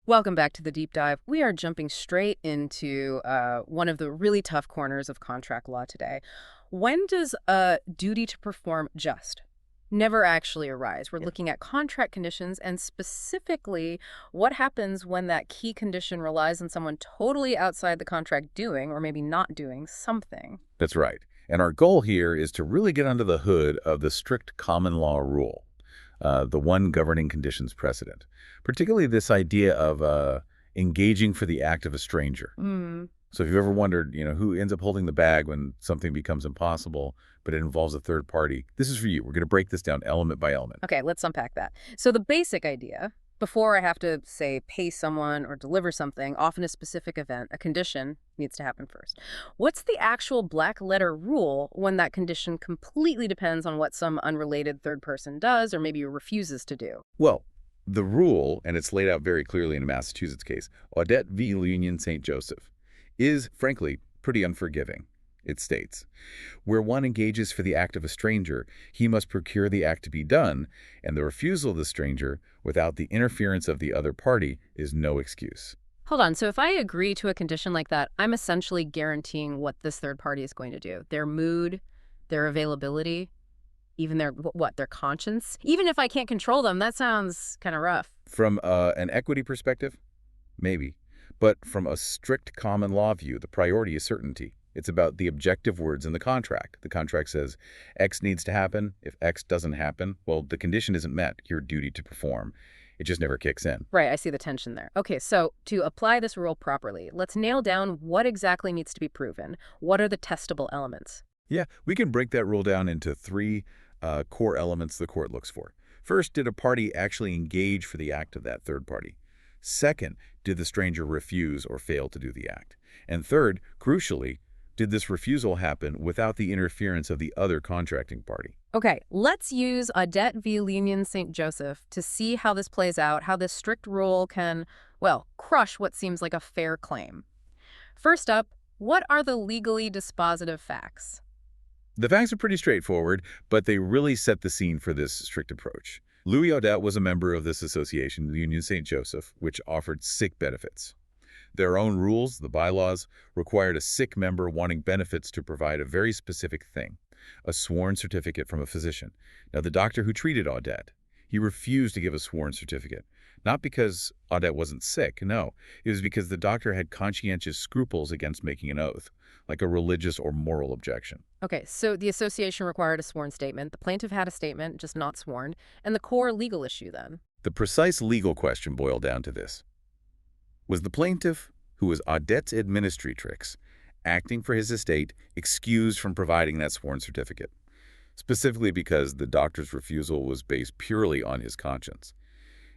Welcome back to the deep dive. We are jumping straight into one of the really tough corners of contract law today. When does a duty to perform just never actually arise? We're Yeah. looking at contract conditions and specifically what happens when that key condition relies on someone totally outside the contract doing or maybe not doing something. That's right. And our goal here is to really get under the hood of the strict common law rule, the one governing conditions precedent, particularly this idea of engaging for the act of a stranger. Mm. So if you've ever wondered, who ends up holding the bag when something becomes impossible, but it involves a third party, this is for you. We're going to break this down element by element. Okay, let's unpack that. So the basic idea, before I have to, say, pay someone or deliver something, often a specific event, a condition needs to happen first. What's the actual black letter rule when that condition completely depends on what some unrelated third person does or maybe refuses to do? Well, the rule, and it's laid out very clearly in a Massachusetts case, Audette v. Union St. Joseph, is, frankly, pretty unforgiving. It states, where one engages for the act of a stranger, he must procure the act to be done, and the refusal of the stranger, without the interference of the other party, is no excuse. Hold on, so if I agree to a condition like that, I'm essentially guaranteeing what this third party is going to do. Their mood, their availability, even their, what, their conscience? Even if I can't control them, that sounds kind of rough. From an equity perspective, maybe. But from a strict common law view, the priority is certainty. It's about the objective words in the contract. The contract says X needs to happen. If X doesn't happen, well, the condition isn't met, your duty to perform. It just never kicks in. Right, I see the tension there. Okay, so to apply this rule properly, let's nail down what exactly needs to be proven. What are the testable elements? Yeah, we can break that rule down into three core elements the court looks for. First, did a party actually engage for the act of that third party? Second, did the stranger refuse or fail to do the act? And third, crucially, did this refusal happen without the interference of the other contracting party? Okay, let's use Audette v. Union St. Joseph to see how this plays out, how this strict rule can, well, crush what seems like a fair claim. First up, what are the legally dispositive facts? The facts are pretty straightforward, but they really set the scene for this strict approach. Louis Audette was a member of this association, the Union St. Joseph, which offered sick benefits. Their own rules, the bylaws, required a sick member wanting benefits to provide a very specific thing, a sworn certificate from a physician. Now, the doctor who treated Audette, he refused to give a sworn certificate. Not because Audette wasn't sick, no. It was because the doctor had conscientious scruples against making an oath, like a religious or moral objection. Okay, so the association required a sworn statement. The plaintiff had a statement, just not sworn. And the core legal issue then? The precise legal question boiled down to this. Was the plaintiff, who was Audette's administratrix, acting for his estate, excused from providing that sworn certificate? Specifically because the doctor's refusal was based purely on his conscience.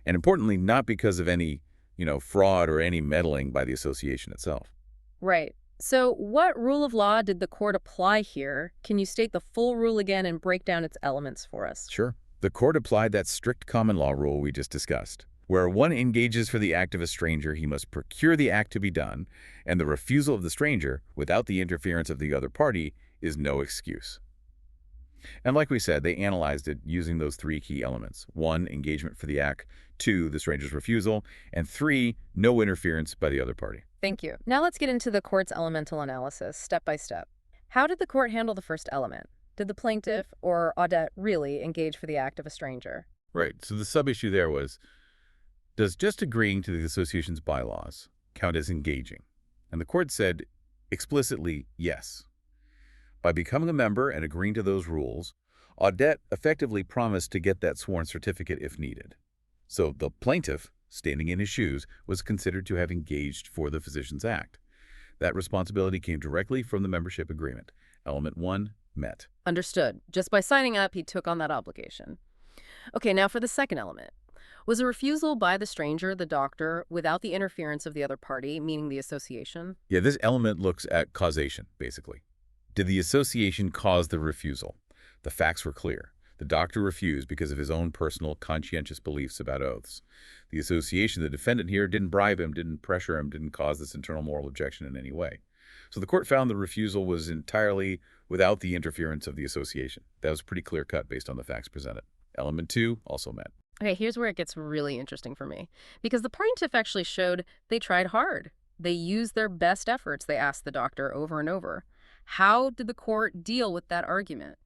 And importantly, not because of any, fraud or any meddling by the association itself. Right. So what rule of law did the court apply here? Can you state the full rule again and break down its elements for us? Sure. The court applied that strict common law rule we just discussed. Where one engages for the act of a stranger, he must procure the act to be done, and the refusal of the stranger, without the interference of the other party, is no excuse. And like we said, they analyzed it using those three key elements. 1, engagement for the act. 2, the stranger's refusal. And 3, no interference by the other party. Thank you. Now let's get into the court's elemental analysis, step by step. How did the court handle the first element? Did the plaintiff, or Audette, really engage for the act of a stranger? Right. So the sub-issue there was, does just agreeing to the association's bylaws count as engaging? And the court said explicitly yes. By becoming a member and agreeing to those rules, Audette effectively promised to get that sworn certificate if needed. So the plaintiff, standing in his shoes, was considered to have engaged for the Physicians Act. That responsibility came directly from the membership agreement. Element 1, met. Understood. Just by signing up, he took on that obligation. Okay, now for the second element. Was a refusal by the stranger, the doctor, without the interference of the other party, meaning the association? Yeah, this element looks at causation, basically. Did the association cause the refusal? The facts were clear. The doctor refused because of his own personal conscientious beliefs about oaths. The association, the defendant here, didn't bribe him, didn't pressure him, didn't cause this internal moral objection in any way. So the court found the refusal was entirely without the interference of the association. That was pretty clear-cut based on the facts presented. Element 2 also met. Okay, here's where it gets really interesting for me. Because the plaintiff actually showed they tried hard. They used their best efforts, they asked the doctor over and over. How did the court deal with that argument?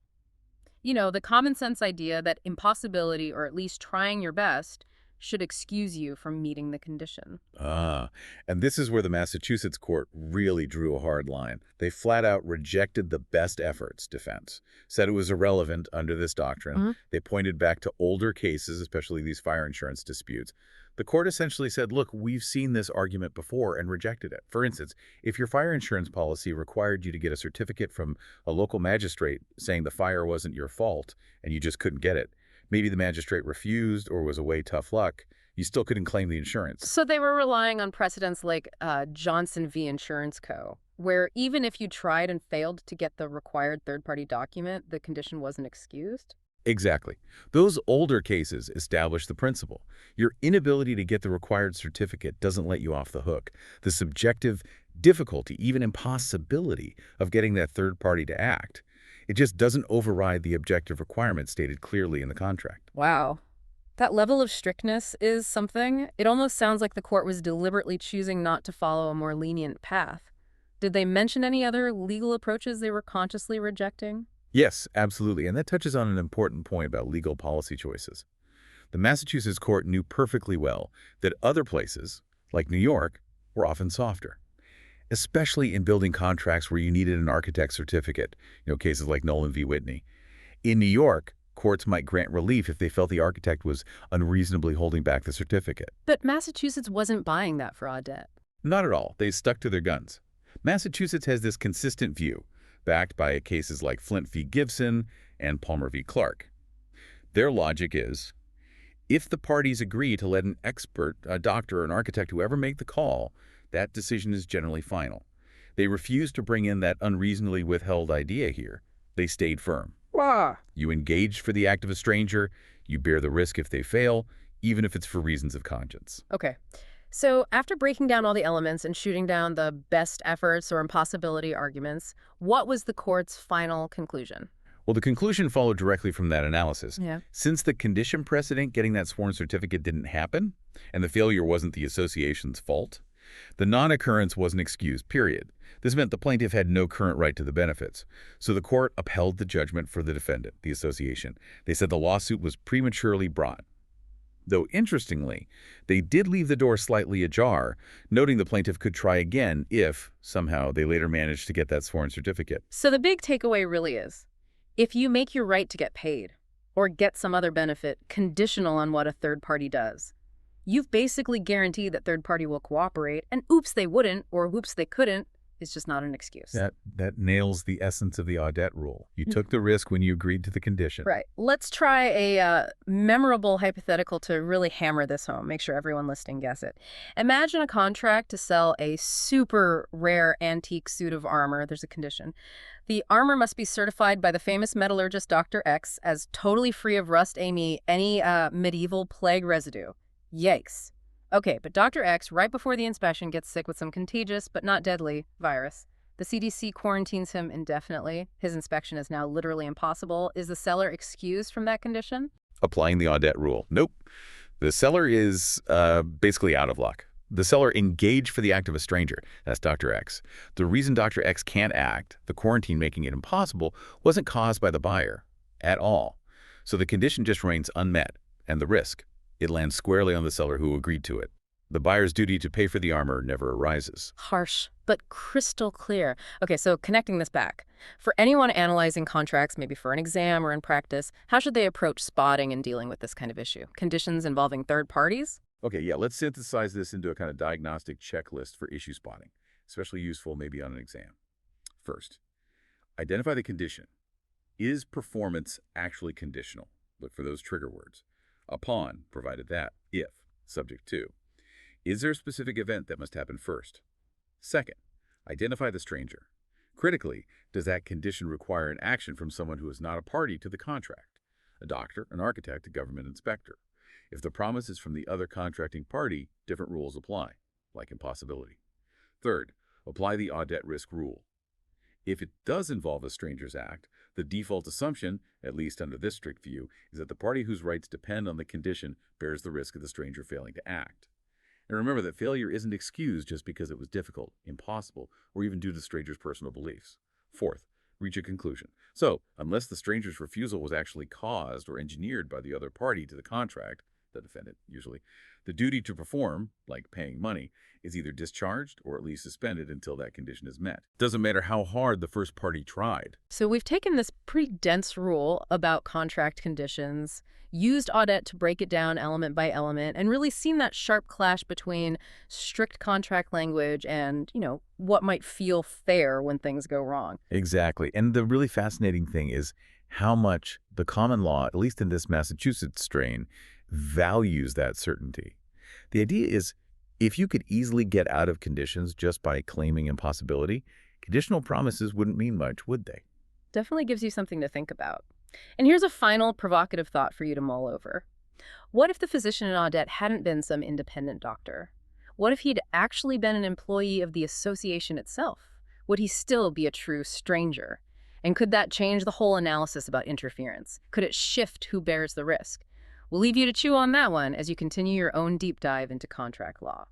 The common sense idea that impossibility, or at least trying your best, should excuse you from meeting the condition. Ah, and this is where the Massachusetts court really drew a hard line. They flat out rejected the best efforts defense, said it was irrelevant under this doctrine. Hmm. They pointed back to older cases, especially these fire insurance disputes. The court essentially said, look, we've seen this argument before and rejected it. For instance, if your fire insurance policy required you to get a certificate from a local magistrate saying the fire wasn't your fault and you just couldn't get it, maybe the magistrate refused or was away tough luck, you still couldn't claim the insurance. So they were relying on precedents like Johnson v. Insurance Co., where even if you tried and failed to get the required third-party document, the condition wasn't excused? Exactly. Those older cases establish the principle. Your inability to get the required certificate doesn't let you off the hook. The subjective difficulty, even impossibility, of getting that third party to act, it just doesn't override the objective requirement stated clearly in the contract. Wow. That level of strictness is something. It almost sounds like the court was deliberately choosing not to follow a more lenient path. Did they mention any other legal approaches they were consciously rejecting? Yes, absolutely. And that touches on an important point about legal policy choices. The Massachusetts court knew perfectly well that other places, like New York, were often softer, especially in building contracts where you needed an architect certificate, cases like Nolan v. Whitney. In New York, courts might grant relief if they felt the architect was unreasonably holding back the certificate. But Massachusetts wasn't buying that for Audette. Not at all. They stuck to their guns. Massachusetts has this consistent view, backed by cases like Flint v. Gibson and Palmer v. Clark. Their logic is, if the parties agree to let an expert, a doctor, or an architect, whoever make the call, that decision is generally final. They refused to bring in that unreasonably withheld idea here. They stayed firm. Wow. You engage for the act of a stranger, you bear the risk if they fail, even if it's for reasons of conscience. Okay. So after breaking down all the elements and shooting down the best efforts or impossibility arguments, what was the court's final conclusion? Well, the conclusion followed directly from that analysis. Yeah. Since the condition precedent getting that sworn certificate didn't happen, and the failure wasn't the association's fault, the non-occurrence wasn't excused, period. This meant the plaintiff had no current right to the benefits. So the court upheld the judgment for the defendant, the association. They said the lawsuit was prematurely brought. Though interestingly, they did leave the door slightly ajar, noting the plaintiff could try again if, somehow, they later managed to get that sworn certificate. So the big takeaway really is, if you make your right to get paid or get some other benefit conditional on what a third party does, you've basically guaranteed that third party will cooperate, and oops, they wouldn't, or oops, they couldn't, is just not an excuse. That nails the essence of the Audette rule. You took the risk when you agreed to the condition. Right. Let's try a memorable hypothetical to really hammer this home, make sure everyone listening gets it. Imagine a contract to sell a super rare antique suit of armor. There's a condition. The armor must be certified by the famous metallurgist Dr. X as totally free of rust, any medieval plague residue. Yikes. Okay, but Dr. X, right before the inspection, gets sick with some contagious but not deadly virus. The CDC quarantines him indefinitely. His inspection is now literally impossible. Is the seller excused from that condition? Applying the Audette rule. Nope. The seller is basically out of luck. The seller engaged for the act of a stranger. That's Dr. X. The reason Dr. X can't act, the quarantine making it impossible, wasn't caused by the buyer at all. So the condition just remains unmet, and the risk, it lands squarely on the seller who agreed to it. The buyer's duty to pay for the armor never arises. Harsh, but crystal clear. Okay, so connecting this back. For anyone analyzing contracts, maybe for an exam or in practice, how should they approach spotting and dealing with this kind of issue? Conditions involving third parties? Okay, yeah, let's synthesize this into a kind of diagnostic checklist for issue spotting, especially useful maybe on an exam. First, identify the condition. Is performance actually conditional? Look for those trigger words. Upon, provided that, if, subject to. Is there a specific event that must happen first? Second, identify the stranger. Critically, does that condition require an action from someone who is not a party to the contract? A doctor, an architect, a government inspector. If the promise is from the other contracting party, different rules apply, like impossibility. Third, apply the Audette risk rule. If it does involve a stranger's act, The default assumption, at least under this strict view, is that the party whose rights depend on the condition bears the risk of the stranger failing to act. And remember that failure isn't excused just because it was difficult, impossible, or even due to the stranger's personal beliefs. Fourth, reach a conclusion. So, unless the stranger's refusal was actually caused or engineered by the other party to the contract, the defendant usually, the duty to perform, like paying money, is either discharged or at least suspended until that condition is met. Doesn't matter how hard the first party tried. So we've taken this pretty dense rule about contract conditions, used Audette to break it down element by element, and really seen that sharp clash between strict contract language and, what might feel fair when things go wrong. Exactly. And the really fascinating thing is how much the common law, at least in this Massachusetts strain, values that certainty. The idea is, if you could easily get out of conditions just by claiming impossibility, conditional promises wouldn't mean much, would they? Definitely gives you something to think about. And here's a final provocative thought for you to mull over. What if the physician in Audette hadn't been some independent doctor? What if he'd actually been an employee of the association itself? Would he still be a true stranger? And could that change the whole analysis about interference? Could it shift who bears the risk? We'll leave you to chew on that one as you continue your own deep dive into contract law.